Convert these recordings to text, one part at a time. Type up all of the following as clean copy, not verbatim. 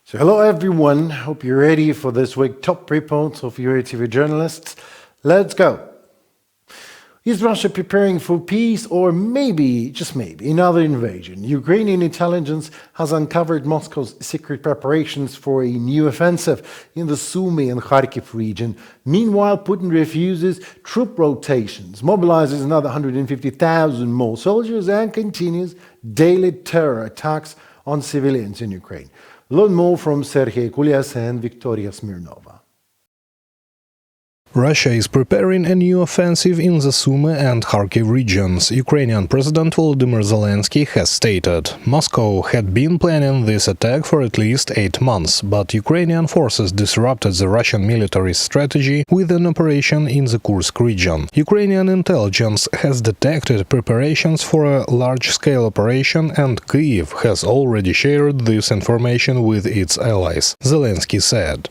So hello everyone, hope you're ready for this week's top reports of UATV journalists. Let's go. Is Russia preparing for peace or maybe, just maybe, another invasion? Ukrainian intelligence has uncovered Moscow's secret preparations for a new offensive in the Sumy and Kharkiv region. Meanwhile, Putin refuses troop rotations, mobilizes another 150,000 more soldiers and continues daily terror attacks on civilians in Ukraine. Learn more from Serhii Kulias and Viktoria Smirnova. Russia is preparing a new offensive in the Sumy and Kharkiv regions, Ukrainian President Volodymyr Zelenskyy has stated. Moscow had been planning this attack for at least 8 months, but Ukrainian forces disrupted the Russian military strategy with an operation in the Kursk region. Ukrainian intelligence has detected preparations for a large-scale operation, and Kyiv has already shared this information with its allies, Zelenskyy said.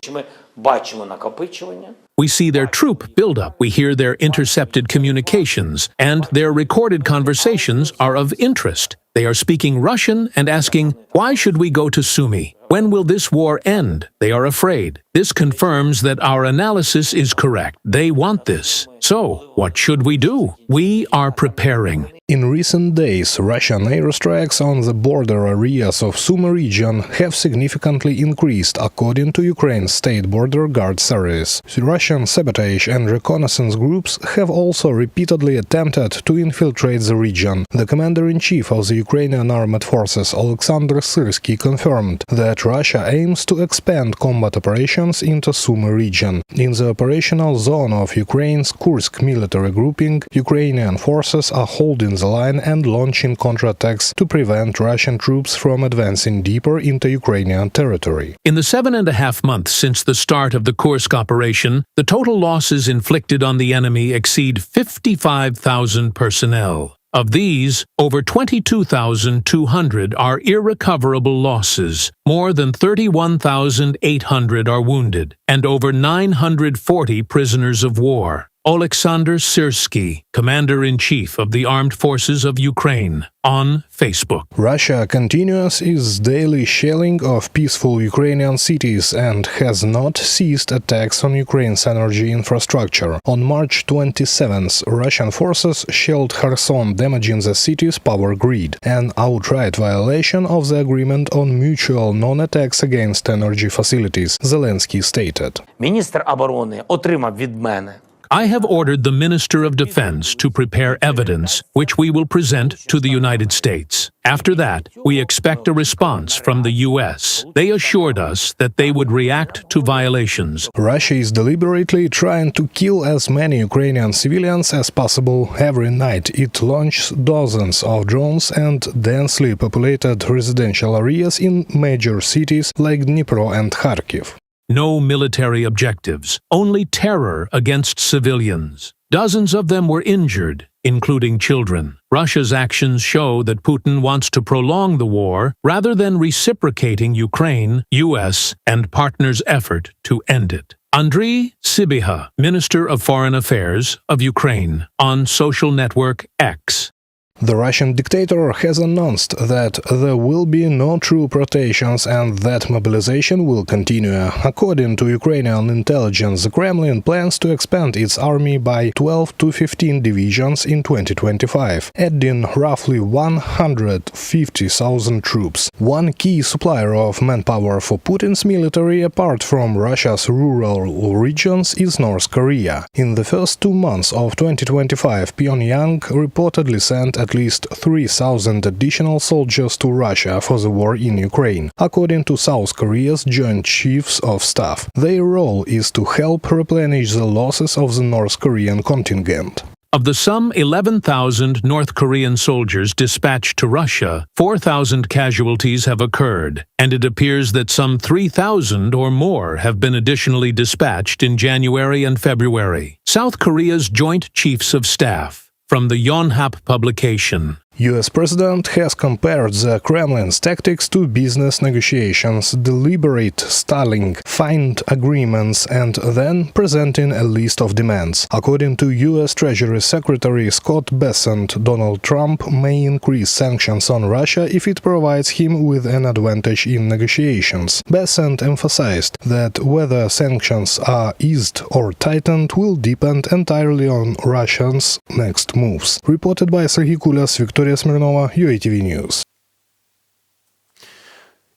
We see their troop buildup, we hear their intercepted communications, and their recorded conversations are of interest. They are speaking Russian and asking, why should we go to Sumy? When will this war end? They are afraid. This confirms that our analysis is correct. They want this. So, what should we do? We are preparing. In recent days, Russian airstrikes on the border areas of Sumy region have significantly increased, according to Ukraine's State Border Guard Service. Russian sabotage and reconnaissance groups have also repeatedly attempted to infiltrate the region. The commander-in-chief of the Ukrainian armed forces, Oleksandr Sirko, confirmed that Russia aims to expand combat operations into Sumy region. In the operational zone of Ukraine's Kursk military grouping, Ukrainian forces are holding the line and launching counterattacks to prevent Russian troops from advancing deeper into Ukrainian territory. In the 7.5 months since the start of the Kursk operation, the total losses inflicted on the enemy exceed 55,000 personnel. Of these, over 22,200 are irrecoverable losses, more than 31,800 are wounded, and over 940 prisoners of war. Oleksandr Zaslavets, Commander-in-Chief of the Armed Forces of Ukraine, on Facebook. Russia continues its daily shelling of peaceful Ukrainian cities and has not ceased attacks on Ukraine's energy infrastructure. On March 27th, Russian forces shelled Kherson, damaging the city's power grid, an outright violation of the agreement on mutual non-attacks against energy facilities, Zelenskyy stated. Міністр оборони отримав від мене I have ordered the Minister of Defense to prepare evidence which we will present to the United States. After that, we expect a response from the U.S. They assured us that they would react to violations. Russia is deliberately trying to kill as many Ukrainian civilians as possible every night. It launches dozens of drones and densely populated residential areas in major cities like Dnipro and Kharkiv. No military objectives, only terror against civilians. Dozens of them were injured, including children. Russia's actions show that Putin wants to prolong the war rather than reciprocating Ukraine, U.S., and partners' effort to end it. Andriy Sybiha, Minister of Foreign Affairs of Ukraine, on social network X. The Russian dictator has announced that there will be no troop rotations and that mobilization will continue. According to Ukrainian intelligence, the Kremlin plans to expand its army by 12 to 15 divisions in 2025, adding roughly 150,000 troops. One key supplier of manpower for Putin's military, apart from Russia's rural regions, is North Korea. In the first 2 months of 2025, Pyongyang reportedly sent at least 3,000 additional soldiers to Russia for the war in Ukraine, according to South Korea's Joint Chiefs of Staff. Their role is to help replenish the losses of the North Korean contingent. Of the some 11,000 North Korean soldiers dispatched to Russia, 4,000 casualties have occurred, and it appears that some 3,000 or more have been additionally dispatched in January and February. South Korea's Joint Chiefs of Staff, from the Yonhap publication. US President has compared the Kremlin's tactics to business negotiations, deliberate stalling, feigned agreements, and then presenting a list of demands. According to US Treasury Secretary Scott Bessent, Donald Trump may increase sanctions on Russia if it provides him with an advantage in negotiations. Bessent emphasized that whether sanctions are eased or tightened will depend entirely on Russia's next moves. Reported by Serhii Kulias Viktoria Smirnova, UATV News.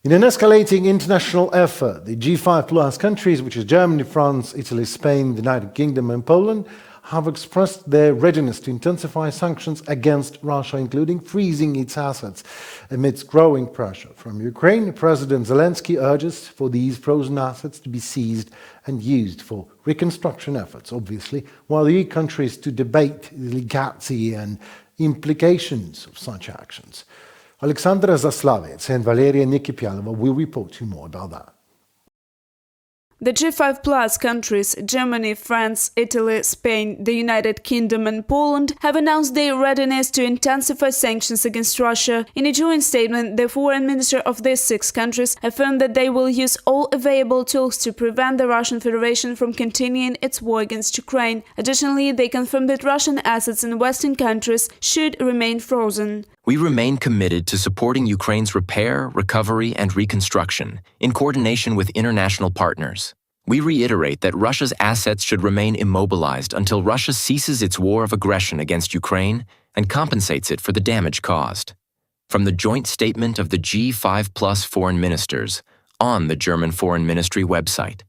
In an escalating international effort, the G5 plus countries, which is Germany, France, Italy, Spain, the United Kingdom and Poland, have expressed their readiness to intensify sanctions against Russia, including freezing its assets. Amidst growing pressure from Ukraine, President Zelenskyy urges for these frozen assets to be seized and used for reconstruction efforts, obviously, while the EU countries to debate the legality and implications of such actions. Oleksandra Zaslavets and Valeriia Nekypelova will report to you more about that. The G5 plus countries, Germany, France, Italy, Spain, the United Kingdom and Poland, have announced their readiness to intensify sanctions against Russia. In a joint statement, the foreign minister of these 6 countries affirmed that they will use all available tools to prevent the Russian Federation from continuing its war against Ukraine. Additionally, they confirmed that Russian assets in Western countries should remain frozen. We remain committed to supporting Ukraine's repair, recovery, and reconstruction in coordination with international partners. We reiterate that Russia's assets should remain immobilized until Russia ceases its war of aggression against Ukraine and compensates it for the damage caused. From the joint statement of the G5 plus foreign ministers on the German Foreign Ministry website.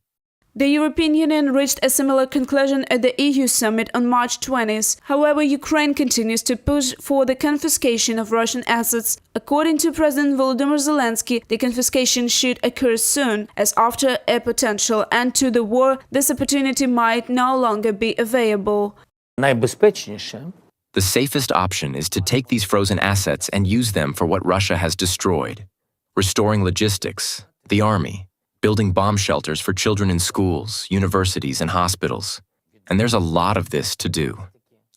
The European Union reached a similar conclusion at the EU summit on March 20th. However, Ukraine continues to push for the confiscation of Russian assets. According to President Volodymyr Zelenskyy, the confiscation should occur soon, as after a potential end to the war, this opportunity might no longer be available. Найбезпечніше The safest option is to take these frozen assets and use them for what Russia has destroyed, restoring logistics, the army, building bomb shelters for children in schools, universities, and hospitals. And there's a lot of this to do.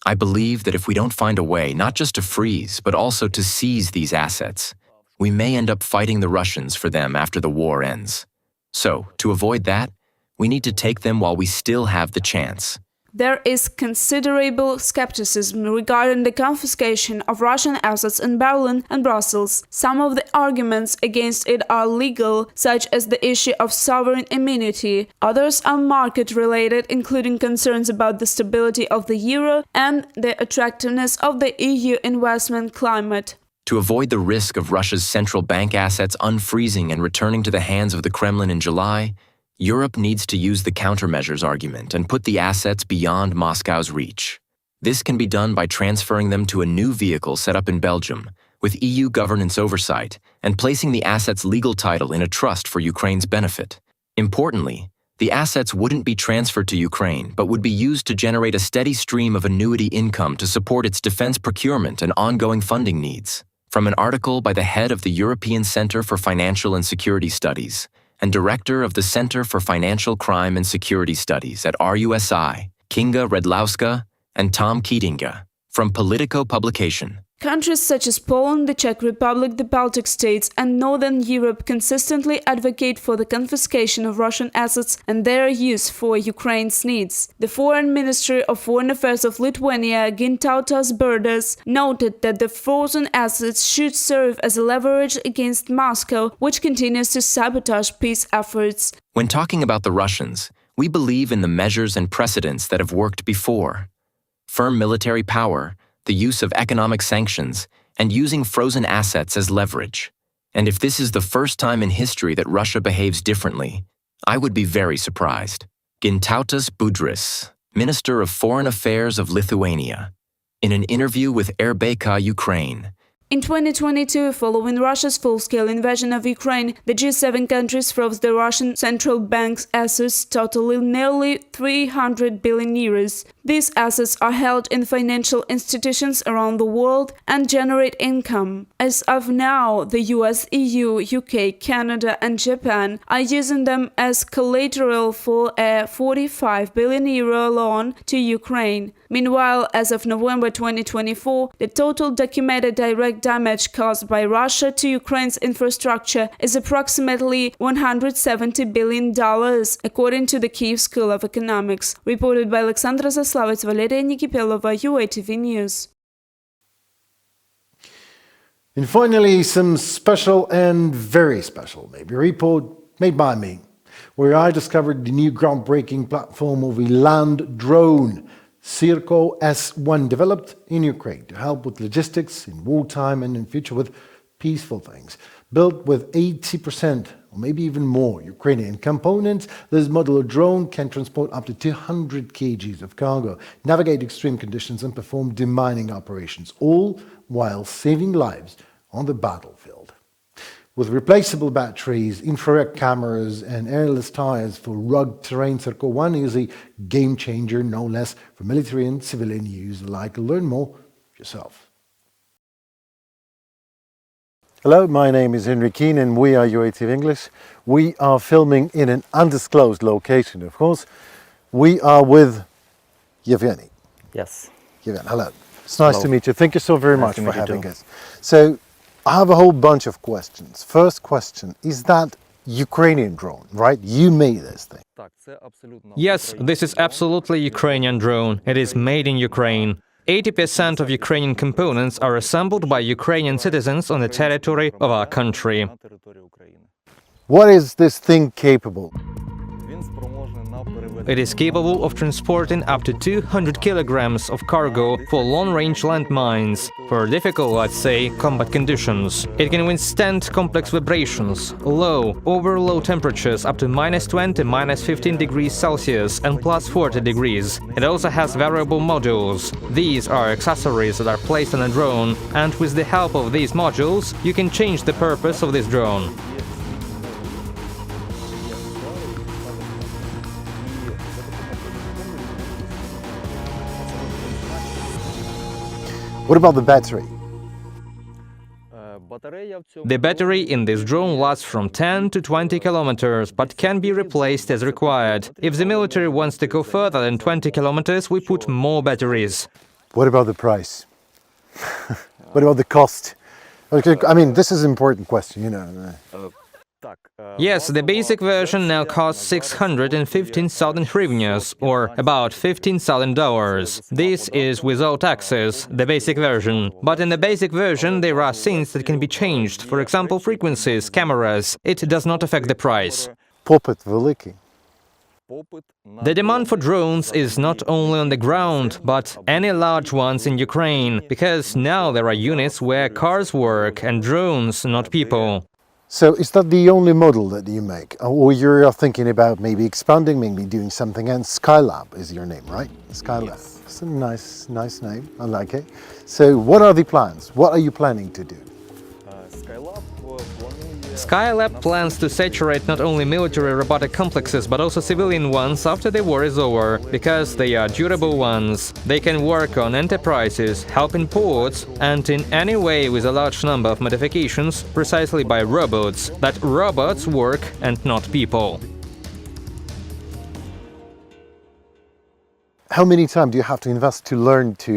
I believe that if we don't find a way not just to freeze, but also to seize these assets, we may end up fighting the Russians for them after the war ends. So, to avoid that, we need to take them while we still have the chance. There is considerable skepticism regarding the confiscation of Russian assets in Berlin and Brussels. Some of the arguments against it are legal, such as the issue of sovereign immunity. Others are market-related, including concerns about the stability of the euro and the attractiveness of the EU investment climate. To avoid the risk of Russia's central bank assets unfreezing and returning to the hands of the Kremlin in July, Europe needs to use the countermeasures argument and put the assets beyond Moscow's reach. This can be done by transferring them to a new vehicle set up in Belgium, with EU governance oversight, and placing the assets' legal title in a trust for Ukraine's benefit. Importantly, the assets wouldn't be transferred to Ukraine, but would be used to generate a steady stream of annuity income to support its defense procurement and ongoing funding needs. From an article by the head of the European Center for Financial and Security Studies, and director of the Center for Financial Crime and Security Studies at RUSI, Kinga Redlowska and Tom Keatinga, from Politico publication. Countries such as Poland, the Czech Republic, the Baltic states, and Northern Europe consistently advocate for the confiscation of Russian assets and their use for Ukraine's needs. The Foreign Ministry of Foreign Affairs of Lithuania, Gintautas Birdas, noted that the frozen assets should serve as a leverage against Moscow, which continues to sabotage peace efforts. When talking about the Russians, we believe in the measures and precedents that have worked before. Firm military power, the use of economic sanctions, and using frozen assets as leverage. And if this is the first time in history that Russia behaves differently, I would be very surprised. Gintautas Budrys, Minister of Foreign Affairs of Lithuania, in an interview with RBK Ukraine. In 2022, following Russia's full-scale invasion of Ukraine, the G7 countries froze the Russian central bank's assets totaling nearly 300 billion euros. These assets are held in financial institutions around the world and generate income. As of now, the US, EU, UK, Canada and Japan are using them as collateral for a 45 billion euro loan to Ukraine. Meanwhile, as of November 2024, the total documented direct damage caused by Russia to Ukraine's infrastructure is approximately $170 billion, according to the Kyiv School of Economics. Reported by Oleksandra Zaslavets Valeriia Nekypelova, UATV News. And finally, some special and very special, maybe, report made by me, where I discovered the new groundbreaking platform of a land drone, Sirko S1, developed in Ukraine to help with logistics in wartime and in future with peaceful things. Built with 80% or maybe even more Ukrainian components, this modular drone can transport up to 200 kgs of cargo, navigate extreme conditions and perform demining operations, all while saving lives on the battlefield. With replaceable batteries, infrared cameras and airless tires for rugged terrain, Sirko 1 is a game changer, no less, for military and civilian use alike. Learn more yourself. Hello, my name is Henry Keane and we are UATV English. We are filming in an undisclosed location, of course. We are with Yevgeny. Yes. Yevgeny, hello. It's nice to meet you. Thank you so very much for having us. So, I have a whole bunch of questions. First question, is that Ukrainian drone, right? You made this thing. Yes, this is absolutely Ukrainian drone. It is made in Ukraine. 80% of Ukrainian components are assembled by Ukrainian citizens on the territory of our country. What is this thing capable? It is capable of transporting up to 200 kilograms of cargo for long-range landmines, for difficult, let's say, combat conditions. It can withstand complex vibrations, low, over low temperatures up to -20, -15 degrees Celsius and +40 degrees. It also has variable modules. These are accessories that are placed on a drone, and with the help of these modules, you can change the purpose of this drone. What about the battery? The battery in this drone lasts from 10 to 20 kilometers, but can be replaced as required. If the military wants to go further than 20 kilometers, we put more batteries. What about the price? What about the cost? I mean, this is an important question, you know. Yes, the basic version now costs 615,000 hryvnias, or about $15,000. This is without taxes, the basic version. But in the basic version there are things that can be changed, for example frequencies, cameras. It does not affect the price. Popyt великий. The demand for drones is not only on the ground, but any large ones in Ukraine, because now there are units where cars work and drones, not people. So is that the only model that you make? Or you're thinking about maybe expanding, maybe doing something else? Skylab is your name, right? Skylab. Yes. It's a nice name. I like it. So what are the plans? What are you planning to do? Skylab plans to saturate not only military robotic complexes, but also civilian ones after the war is over, because they are durable ones. They can work on enterprises, help in ports, and in any way with a large number of modifications, precisely by robots, that robots work and not people. How many time do you have to invest to learn to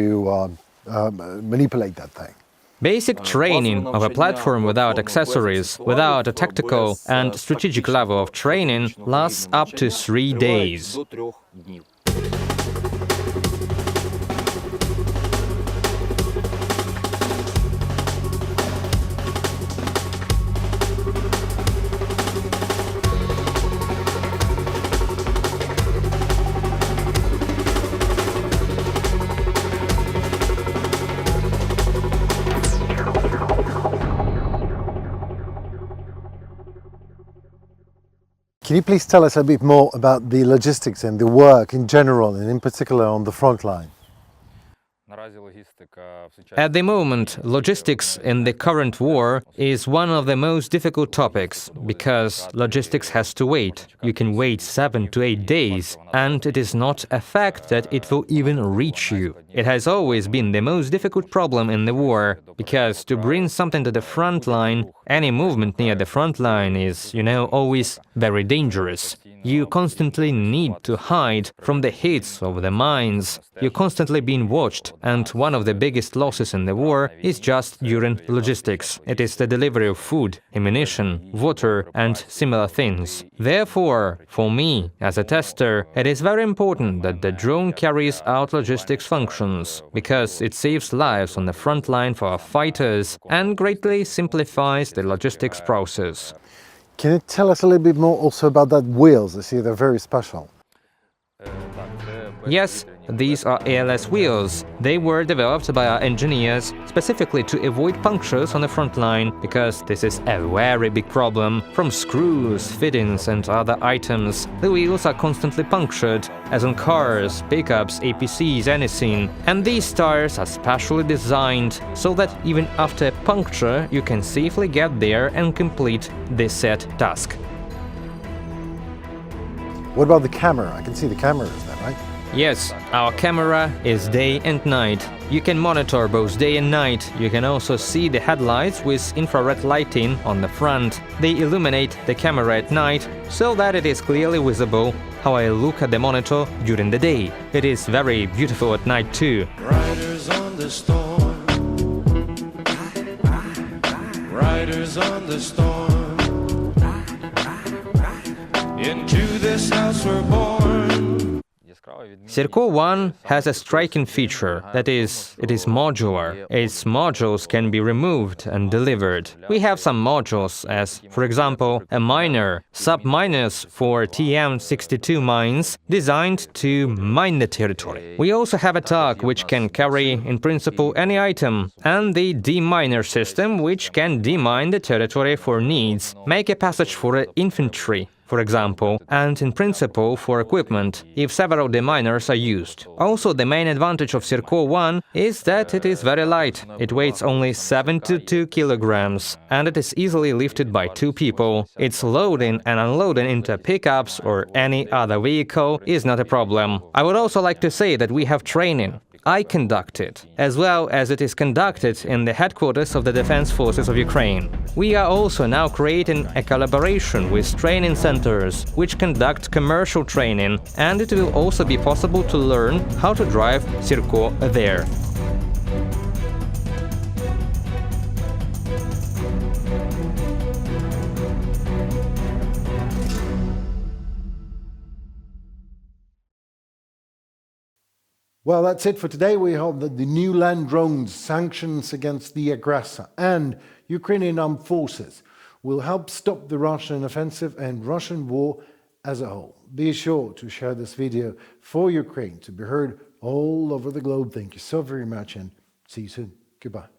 manipulate that thing? Basic training of a platform without accessories, without a tactical and strategic level of training lasts up to 3 days. Can you please tell us a bit more about the logistics and the work in general, and in particular on the front line? At the moment, logistics in the current war is one of the most difficult topics, because logistics has to wait. You can wait 7 to 8 days, and it is not a fact that it will even reach you. It has always been the most difficult problem in the war, because to bring something to the front line, any movement near the front line is, always very dangerous. You constantly need to hide from the hits of the mines. You're constantly being watched, and one of the biggest losses in the war is just during logistics. It is the delivery of food, ammunition, water, and similar things. Therefore, for me, as a tester, it is very important that the drone carries out logistics functions, because it saves lives on the front line for our fighters and greatly simplifies the logistics process. Can you tell us a little bit more also about that wheels? I see they're very special. Yes, these are ALS wheels. They were developed by our engineers specifically to avoid punctures on the front line, because this is a very big problem. From screws, fittings and other items, the wheels are constantly punctured, as on cars, pickups, APCs, anything. And these tires are specially designed so that even after a puncture you can safely get there and complete the set task. What about the camera? I can see the camera is there, right? Yes, our camera is day and night. You can monitor both day and night. You can also see the headlights with infrared lighting on the front. They illuminate the camera at night so that it is clearly visible how I look at the monitor during the day. It is very beautiful at night too. Riders on the storm. Riders on the storm. Into this house we're born. Sirko 1 has a striking feature, that is, it is modular. Its modules can be removed and delivered. We have some modules as, for example, a miner, sub-miners for TM62 mines designed to mine the territory. We also have a tug which can carry, in principle, any item, and the deminer system which can demine the territory for needs, make a passage for infantry, for example, and in principle for equipment, if several deminers are used. Also, the main advantage of Sirko 1 is that it is very light. It weighs only 72 kilograms, and it is easily lifted by 2 people. Its loading and unloading into pickups or any other vehicle is not a problem. I would also like to say that we have training. I conduct it, as well as it is conducted in the headquarters of the Defense Forces of Ukraine. We are also now creating a collaboration with training centers, which conduct commercial training, and it will also be possible to learn how to drive Sirko there. Well, that's it for today. We hope that the new land drones, sanctions against the aggressor and Ukrainian armed forces will help stop the Russian offensive and Russian war as a whole. Be sure to share this video for Ukraine to be heard all over the globe. Thank you so very much and see you soon. Goodbye.